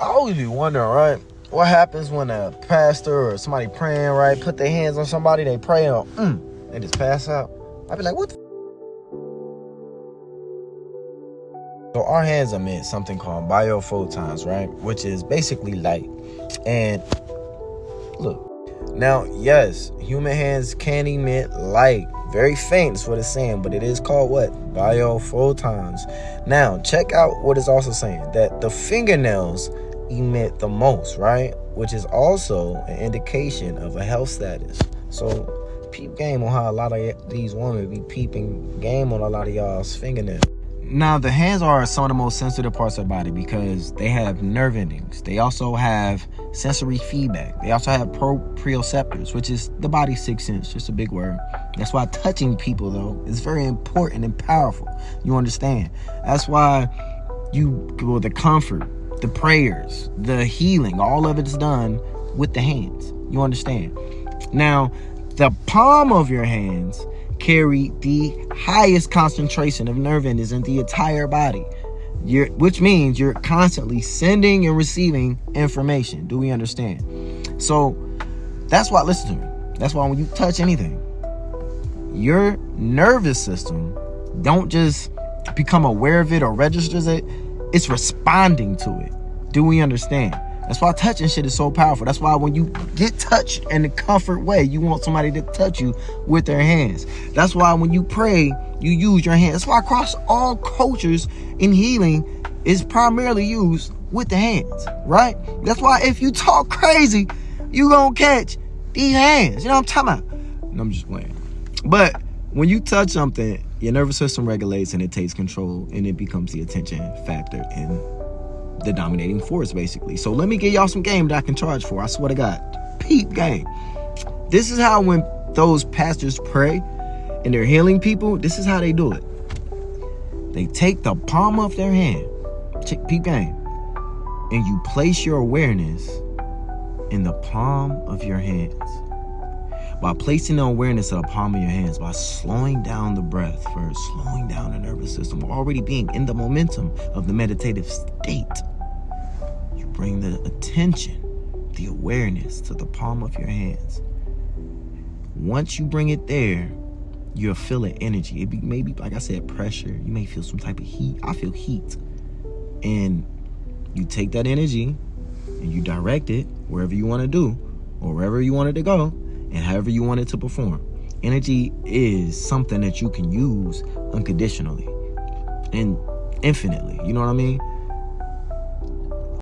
I always be wondering, right? What happens when a pastor or somebody praying, right, put their hands on somebody, they pray on, they just pass out. I be like, what the So our hands emit something called biophotons, right? Which is basically light. And look, now, yes, human hands can emit light. Very faint is what it's saying, but it is called what? Biophotons. Now, check out what it's also saying, that the fingernails emit the most, right? Which is also an indication of a health status. So, peep game on how a lot of these women be peeping game on a lot of y'all's fingernails. Now, the hands are some of the most sensitive parts of the body because they have nerve endings. They also have sensory feedback. They also have proprioceptors, which is the body's sixth sense, just a big word. That's why touching people, though, is very important and powerful. You understand? That's why the comfort, the prayers, the healing, all of it is done with the hands. You understand? Now, the palm of your hands carry the highest concentration of nerve endings in the entire body, which means you're constantly sending and receiving information. Do we understand? So that's why, listen to me, that's why when you touch anything, your nervous system don't just become aware of it or registers it, it's responding to it. Do we understand? That's why touching shit is so powerful. That's why when you get touched in a comfort way, you want somebody to touch you with their hands. That's why when you pray, you use your hands. That's why across all cultures in healing is primarily used with the hands, right? That's why if you talk crazy, you gonna catch these hands. You know what I'm talking about? No, I'm just playing. But when you touch something, your nervous system regulates and it takes control and it becomes the attention factor in the dominating force, basically. So let me give y'all some game that I can charge for. I swear to God. Peep game. This is how when those pastors pray and they're healing people, this is how they do it. They take the palm of their hand, peep game, and you place your awareness in the palm of your hands. By placing the awareness of the palm of your hands, by slowing down the breath first, slowing down the nervous system, already being in the momentum of the meditative state, you bring the attention, the awareness to the palm of your hands. Once you bring it there, you'll feel an energy. It may be, like I said, pressure. You may feel some type of heat. I feel heat. And you take that energy and you direct it wherever you want to do or wherever you want it to go. And however you want it to perform. Energy is something that you can use unconditionally and infinitely. You know what I mean?